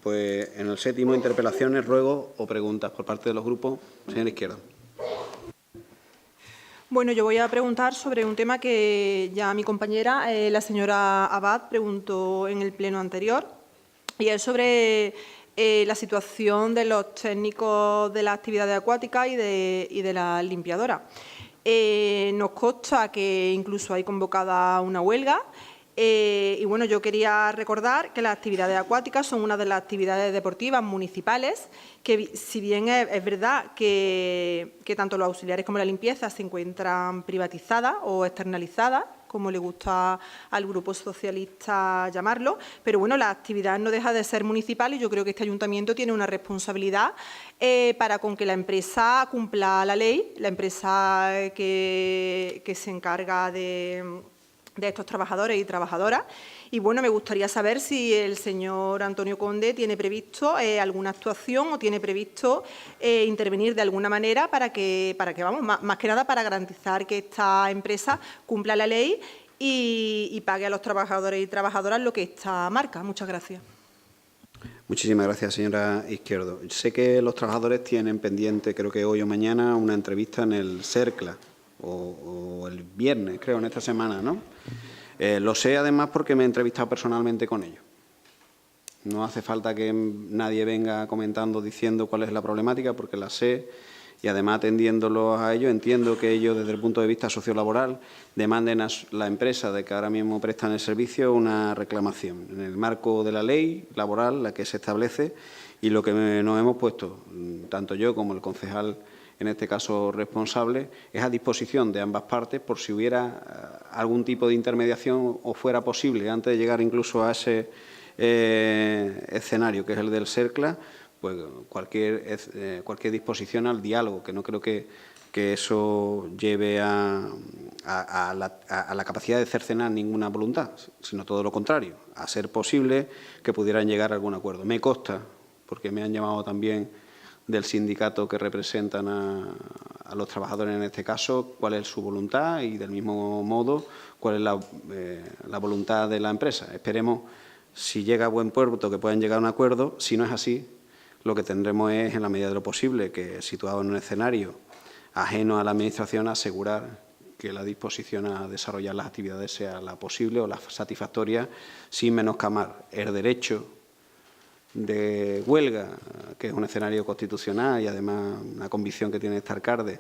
Pues en el séptimo, interpelaciones, ruegos o preguntas por parte de los grupos. Señora Izquierdo. Bueno, yo voy a preguntar sobre un tema que ya mi compañera, la señora Abad, preguntó en el pleno anterior, y es sobre la situación de los técnicos de las actividades acuáticas y de la limpiadora. Nos consta que incluso hay convocada una huelga. Y bueno, yo quería recordar que las actividades acuáticas son una de las actividades deportivas municipales que, si bien es verdad que tanto los auxiliares como la limpieza se encuentran privatizadas o externalizadas, como le gusta al Grupo Socialista llamarlo, pero bueno, la actividad no deja de ser municipal y yo creo que este ayuntamiento tiene una responsabilidad para con que la empresa cumpla la ley, la empresa que se encarga de estos trabajadores y trabajadoras. Y bueno, me gustaría saber si el señor Antonio Conde tiene previsto alguna actuación o tiene previsto intervenir de alguna manera para que vamos, más que nada para garantizar que esta empresa cumpla la ley y pague a los trabajadores y trabajadoras lo que esta marca. Muchas gracias. Muchísimas gracias, señora Izquierdo. Sé que los trabajadores tienen pendiente, creo que hoy o mañana, una entrevista en el CERCLA, o el viernes, creo, en esta semana, ¿no? Lo sé, además, porque me he entrevistado personalmente con ellos. No hace falta que nadie venga comentando, diciendo cuál es la problemática, porque la sé, y además atendiéndolos a ellos, entiendo que ellos, desde el punto de vista sociolaboral, demanden a la empresa de que ahora mismo prestan el servicio una reclamación en el marco de la ley laboral, la que se establece, y lo que nos hemos puesto, tanto yo como el concejal, en este caso responsable, es a disposición de ambas partes por si hubiera algún tipo de intermediación o fuera posible, antes de llegar incluso a ese escenario que es el del CERCLA, pues cualquier disposición al diálogo, que no creo que eso lleve a la capacidad de cercenar ninguna voluntad, sino todo lo contrario, a ser posible que pudieran llegar a algún acuerdo. Me consta, porque me han llamado también del sindicato que representan a los trabajadores en este caso, cuál es su voluntad y, del mismo modo, cuál es la voluntad de la empresa. Esperemos, si llega a buen puerto, que puedan llegar a un acuerdo. Si no es así, lo que tendremos es, en la medida de lo posible, que situado en un escenario ajeno a la Administración, asegurar que la disposición a desarrollar las actividades sea la posible o la satisfactoria, sin menoscamar el derecho de huelga, que es un escenario constitucional y además una convicción que tiene este alcalde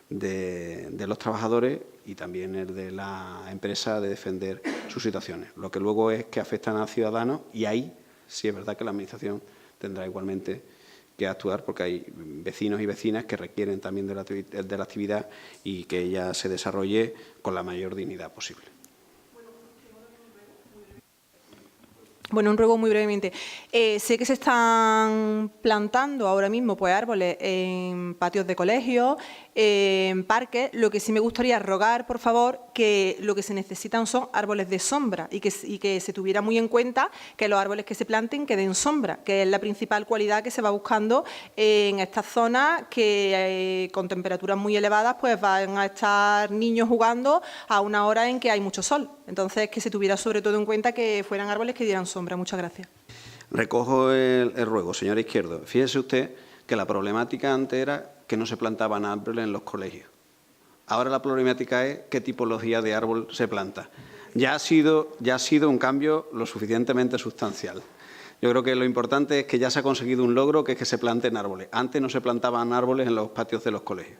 de los trabajadores, y también el de la empresa de defender sus situaciones. Lo que luego es que afectan a ciudadanos, y ahí sí es verdad que la Administración tendrá igualmente que actuar, porque hay vecinos y vecinas que requieren también de la actividad y que ella se desarrolle con la mayor dignidad posible. Bueno, un ruego muy brevemente. Sé que se están plantando ahora mismo pues árboles en patios de colegios, en parques. Lo que sí me gustaría rogar, por favor, que lo que se necesitan son árboles de sombra y que se tuviera muy en cuenta que los árboles que se planten queden sombra, que es la principal cualidad que se va buscando en estas zonas que con temperaturas muy elevadas pues van a estar niños jugando a una hora en que hay mucho sol. Entonces, que se tuviera sobre todo en cuenta que fueran árboles que dieran sombra. Muchas gracias. Recojo el ruego, señora Izquierdo. Fíjese usted que la problemática antes era que no se plantaban árboles en los colegios. Ahora la problemática es qué tipología de árbol se planta. Ya ha sido un cambio lo suficientemente sustancial. Yo creo que lo importante es que ya se ha conseguido un logro, que es que se planten árboles. Antes no se plantaban árboles en los patios de los colegios.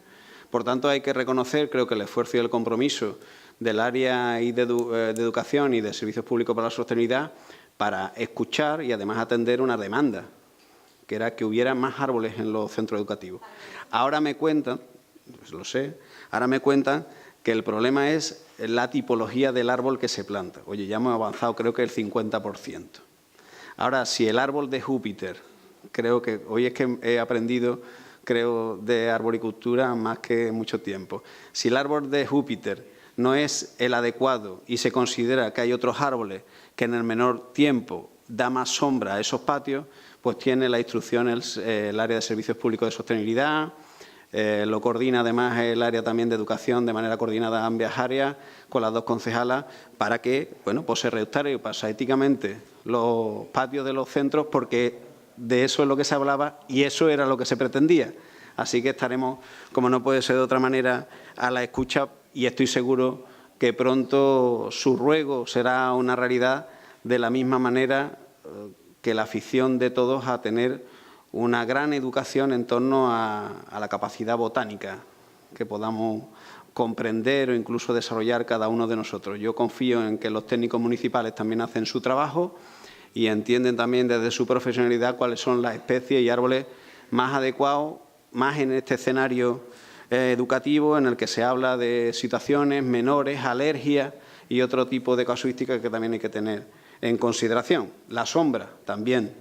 Por tanto, hay que reconocer, creo que el esfuerzo y el compromiso del área de educación y de servicios públicos para la sostenibilidad para escuchar y además atender una demanda, que era que hubiera más árboles en los centros educativos. Ahora me cuentan, pues lo sé, ahora me cuentan que el problema es la tipología del árbol que se planta. Oye, ya hemos avanzado creo que el 50%. Ahora, si el árbol de Júpiter, creo que hoy es que he aprendido, creo, de arboricultura más que mucho tiempo. Si el árbol de Júpiter no es el adecuado y se considera que hay otros árboles que en el menor tiempo da más sombra a esos patios, pues tiene la instrucción el área de servicios públicos de sostenibilidad, lo coordina además el área también de educación de manera coordinada a ambas áreas con las dos concejalas para que, bueno, pues se restaure éticamente los patios de los centros, porque de eso es lo que se hablaba y eso era lo que se pretendía. Así que estaremos, como no puede ser de otra manera, a la escucha y estoy seguro que pronto su ruego será una realidad de la misma manera que la afición de todos a tener una gran educación en torno a la capacidad botánica que podamos comprender o incluso desarrollar cada uno de nosotros. Yo confío en que los técnicos municipales también hacen su trabajo y entienden también desde su profesionalidad cuáles son las especies y árboles más adecuados, más en este escenario educativo en el que se habla de situaciones menores, alergias y otro tipo de casuísticas que también hay que tener en consideración. La sombra también,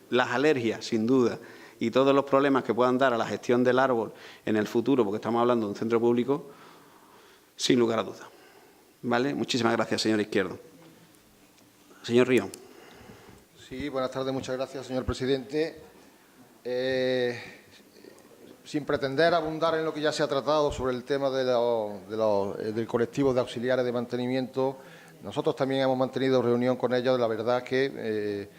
las alergias sin duda y todos los problemas que puedan dar a la gestión del árbol en el futuro, porque estamos hablando de un centro público, sin lugar a dudas. ¿Vale? Muchísimas gracias, señor Izquierdo. Señor Río. Sí, buenas tardes. Muchas gracias, señor presidente. Sin pretender abundar en lo que ya se ha tratado sobre el tema del colectivo de auxiliares de mantenimiento, nosotros también hemos mantenido reunión con ellos. La verdad es que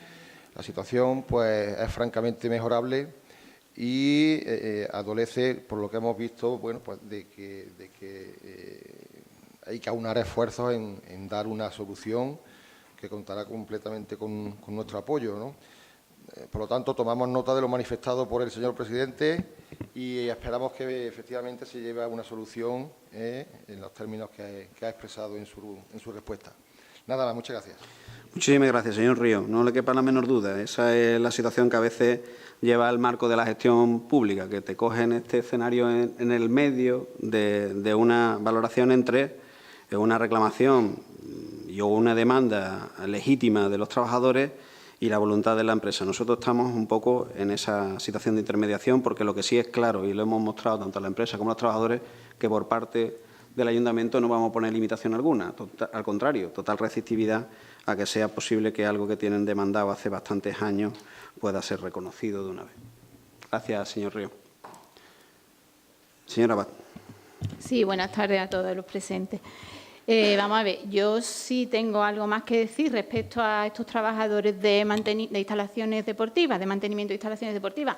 la situación pues, es francamente mejorable y adolece, por lo que hemos visto, bueno, pues de que hay que aunar esfuerzos en dar una solución que contará completamente con nuestro apoyo, ¿no? Por lo tanto, tomamos nota de lo manifestado por el señor presidente y esperamos que efectivamente se lleve a una solución en los términos que ha expresado en su respuesta. Nada más, muchas gracias. Muchísimas gracias, señor Río. No le quepa la menor duda. Esa es la situación que a veces lleva al marco de la gestión pública, que te cogen este escenario en el medio de una valoración entre una reclamación y una demanda legítima de los trabajadores y la voluntad de la empresa. Nosotros estamos un poco en esa situación de intermediación porque lo que sí es claro, y lo hemos mostrado tanto a la empresa como a los trabajadores, que por parte del ayuntamiento no vamos a poner limitación alguna. Al contrario, total receptividad a que sea posible que algo que tienen demandado hace bastantes años pueda ser reconocido de una vez. Gracias, señor Río. Señora Abad. Sí, buenas tardes a todos los presentes. Vamos a ver, yo sí tengo algo más que decir respecto a estos trabajadores de instalaciones deportivas, de mantenimiento de instalaciones deportivas.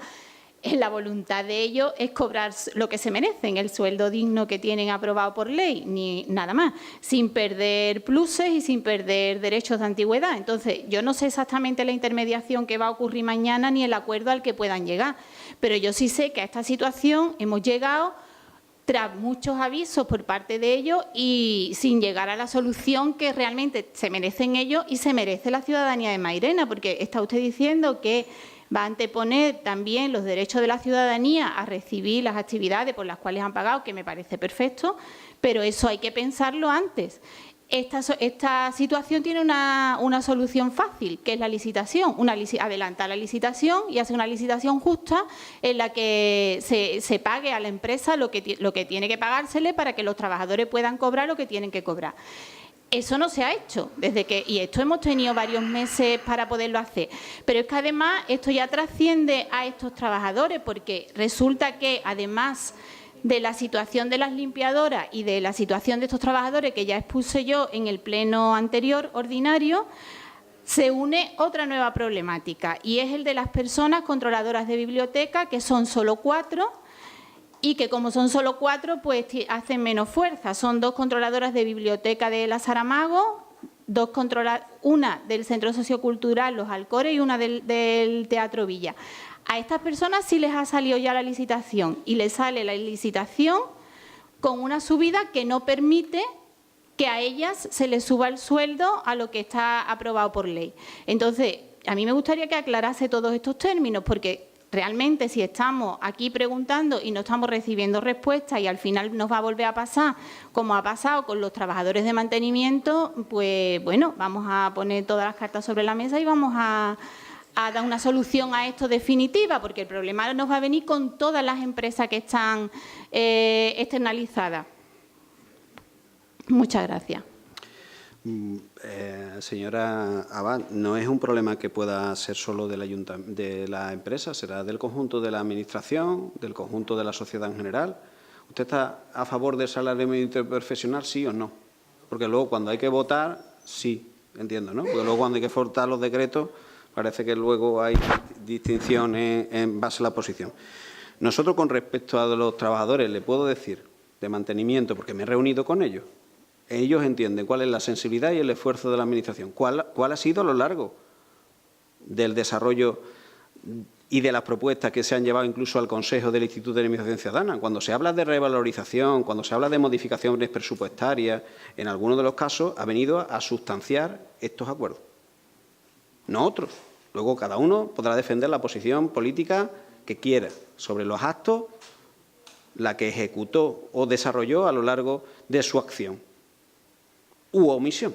La voluntad de ellos es cobrar lo que se merecen, el sueldo digno que tienen aprobado por ley, ni nada más, sin perder pluses y sin perder derechos de antigüedad. Entonces, yo no sé exactamente la intermediación que va a ocurrir mañana ni el acuerdo al que puedan llegar, pero yo sí sé que a esta situación hemos llegado tras muchos avisos por parte de ellos y sin llegar a la solución que realmente se merecen ellos y se merece la ciudadanía de Mairena, porque está usted diciendo que va a anteponer también los derechos de la ciudadanía a recibir las actividades por las cuales han pagado, que me parece perfecto, pero eso hay que pensarlo antes. Esta situación tiene una solución fácil, que es la licitación. Adelantar la licitación y hacer una licitación justa en la que se pague a la empresa lo que tiene que pagársele para que los trabajadores puedan cobrar lo que tienen que cobrar. Eso no se ha hecho y esto hemos tenido varios meses para poderlo hacer. Pero es que además esto ya trasciende a estos trabajadores porque resulta que además de la situación de las limpiadoras y de la situación de estos trabajadores que ya expuse yo en el pleno anterior ordinario, se une otra nueva problemática y es el de las personas controladoras de biblioteca, que son solo 4 y que como son solo 4 pues hacen menos fuerza. Son 2 controladoras de biblioteca de la Saramago, una del Centro Sociocultural Los Alcores y una del Teatro Villa. A estas personas sí les ha salido ya la licitación y les sale la licitación con una subida que no permite que a ellas se les suba el sueldo a lo que está aprobado por ley. Entonces, a mí me gustaría que aclarase todos estos términos porque realmente si estamos aquí preguntando y no estamos recibiendo respuestas y al final nos va a volver a pasar como ha pasado con los trabajadores de mantenimiento, pues bueno, vamos a poner todas las cartas sobre la mesa y vamos a dar una solución a esto definitiva, porque el problema nos va a venir con todas las empresas que están externalizadas. Muchas gracias. Señora Abad, no es un problema que pueda ser solo de la empresa, será del conjunto de la Administración, del conjunto de la sociedad en general. ¿Usted está a favor del salario mínimo interprofesional, sí o no? Porque luego cuando hay que votar, sí, entiendo, ¿no? Porque luego cuando hay que votar los decretos, Parece que luego hay distinciones en base a la posición. Nosotros, con respecto a los trabajadores, le puedo decir, de mantenimiento, porque me he reunido con ellos, ellos entienden cuál es la sensibilidad y el esfuerzo de la Administración, cuál ha sido a lo largo del desarrollo y de las propuestas que se han llevado incluso al Consejo del Instituto de Administración Ciudadana. Cuando se habla de revalorización, cuando se habla de modificaciones presupuestarias, en algunos de los casos ha venido a sustanciar estos acuerdos, no otros. Luego cada uno podrá defender la posición política que quiera sobre los actos, la que ejecutó o desarrolló a lo largo de su acción u omisión,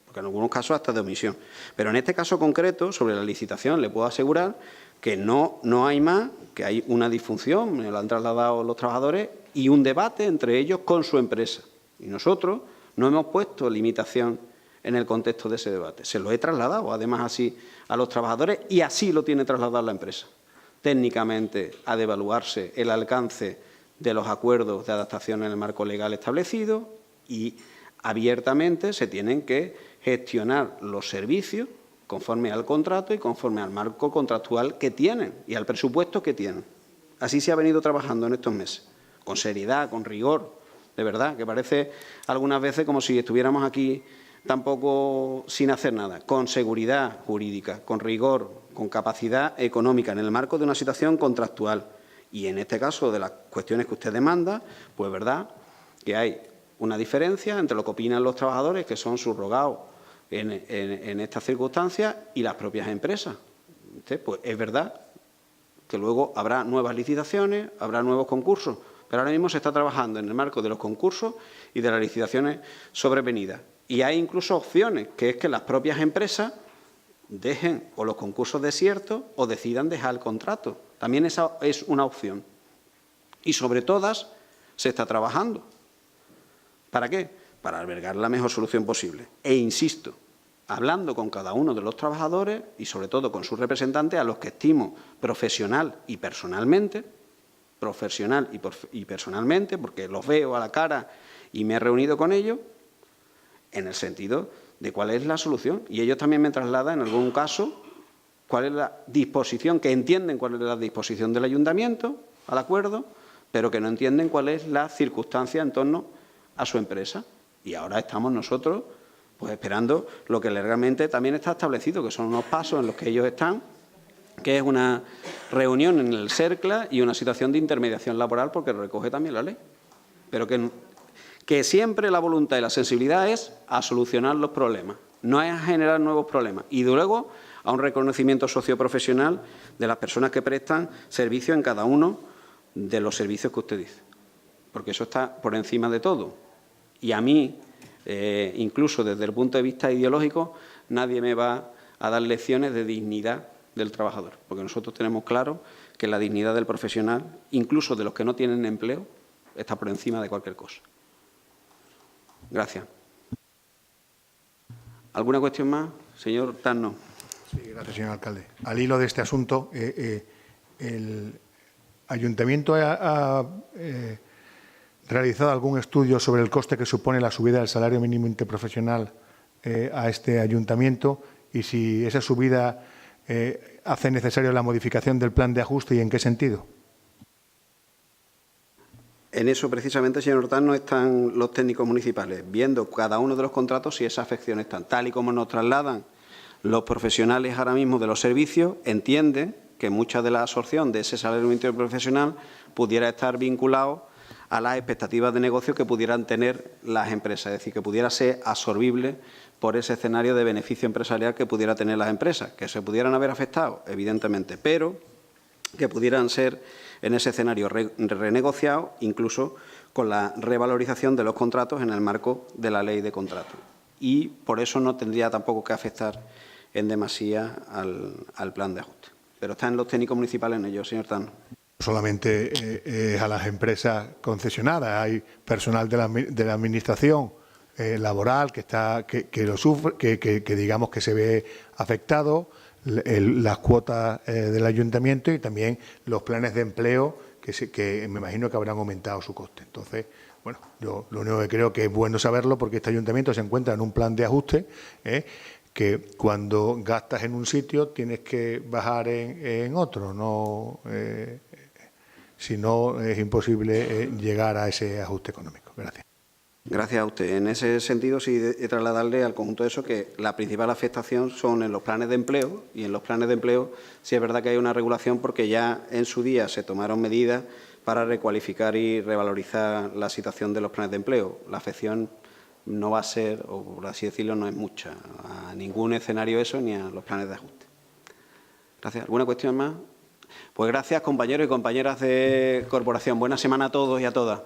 porque en algunos casos hasta de omisión. Pero en este caso concreto, sobre la licitación, le puedo asegurar que no hay más, que hay una disfunción, me lo han trasladado los trabajadores, y un debate entre ellos con su empresa. Y nosotros no hemos puesto limitación en el contexto de ese debate. Se lo he trasladado, además, así a los trabajadores, y así lo tiene trasladado la empresa. Técnicamente ha de evaluarse el alcance de los acuerdos de adaptación en el marco legal establecido y abiertamente se tienen que gestionar los servicios conforme al contrato y conforme al marco contractual que tienen y al presupuesto que tienen. Así se ha venido trabajando en estos meses, con seriedad, con rigor, de verdad, que parece algunas veces como si estuviéramos aquí tampoco sin hacer nada, con seguridad jurídica, con rigor, con capacidad económica, en el marco de una situación contractual. Y en este caso, de las cuestiones que usted demanda, pues verdad que hay una diferencia entre lo que opinan los trabajadores, que son subrogados en estas circunstancias, y las propias empresas. Pues es verdad que luego habrá nuevas licitaciones, habrá nuevos concursos, pero ahora mismo se está trabajando en el marco de los concursos y de las licitaciones sobrevenidas. Y hay incluso opciones, que es que las propias empresas dejen o los concursos desiertos o decidan dejar el contrato. También esa es una opción. Y sobre todas se está trabajando. ¿Para qué? Para albergar la mejor solución posible. E insisto, hablando con cada uno de los trabajadores y sobre todo con sus representantes, a los que estimo profesional y personalmente, porque los veo a la cara y me he reunido con ellos, en el sentido de cuál es la solución. Y ellos también me trasladan, en algún caso, cuál es la disposición, que entienden cuál es la disposición del ayuntamiento al acuerdo, pero que no entienden cuál es la circunstancia en torno a su empresa. Y ahora estamos nosotros pues esperando lo que legalmente también está establecido, que son unos pasos en los que ellos están, que es una reunión en el CERCLA y una situación de intermediación laboral, porque lo recoge también la ley. Pero que siempre la voluntad y la sensibilidad es a solucionar los problemas, no es a generar nuevos problemas. Y luego a un reconocimiento socioprofesional de las personas que prestan servicio en cada uno de los servicios que usted dice. Porque eso está por encima de todo. Y a mí, incluso desde el punto de vista ideológico, nadie me va a dar lecciones de dignidad del trabajador. Porque nosotros tenemos claro que la dignidad del profesional, incluso de los que no tienen empleo, está por encima de cualquier cosa. Gracias. ¿Alguna cuestión más? Señor Tarno. Sí, gracias, señor alcalde. Al hilo de este asunto, ¿el ayuntamiento ha realizado algún estudio sobre el coste que supone la subida del salario mínimo interprofesional a este ayuntamiento y si esa subida hace necesaria la modificación del plan de ajuste y en qué sentido? En eso, precisamente, señor Hortano, están los técnicos municipales, viendo cada uno de los contratos si esas afecciones están. Tal y como nos trasladan los profesionales ahora mismo de los servicios, entienden que mucha de la absorción de ese salario interprofesional pudiera estar vinculado a las expectativas de negocio que pudieran tener las empresas, es decir, que pudiera ser absorbible por ese escenario de beneficio empresarial que pudiera tener las empresas, que se pudieran haber afectado, evidentemente, pero que pudieran ser en ese escenario renegociados, incluso con la revalorización de los contratos en el marco de la ley de contratos. Y por eso no tendría tampoco que afectar en demasía al plan de ajuste. Pero están los técnicos municipales en ello, señor Tano. Solamente a las empresas concesionadas, hay personal de la administración laboral que lo sufre, que digamos que se ve afectado, las cuotas del ayuntamiento y también los planes de empleo que me imagino que habrán aumentado su coste. Entonces, bueno, yo lo único que creo que es bueno saberlo porque este ayuntamiento se encuentra en un plan de ajuste que cuando gastas en un sitio tienes que bajar en otro, no, si no es imposible llegar a ese ajuste económico. Gracias. Gracias a usted. En ese sentido, sí, trasladarle al conjunto de eso que la principal afectación son en los planes de empleo, y en los planes de empleo sí es verdad que hay una regulación porque ya en su día se tomaron medidas para recualificar y revalorizar la situación de los planes de empleo. La afección no va a ser, o por así decirlo, no es mucha a ningún escenario eso ni a los planes de ajuste. Gracias. ¿Alguna cuestión más? Pues gracias, compañeros y compañeras de corporación. Buena semana a todos y a todas.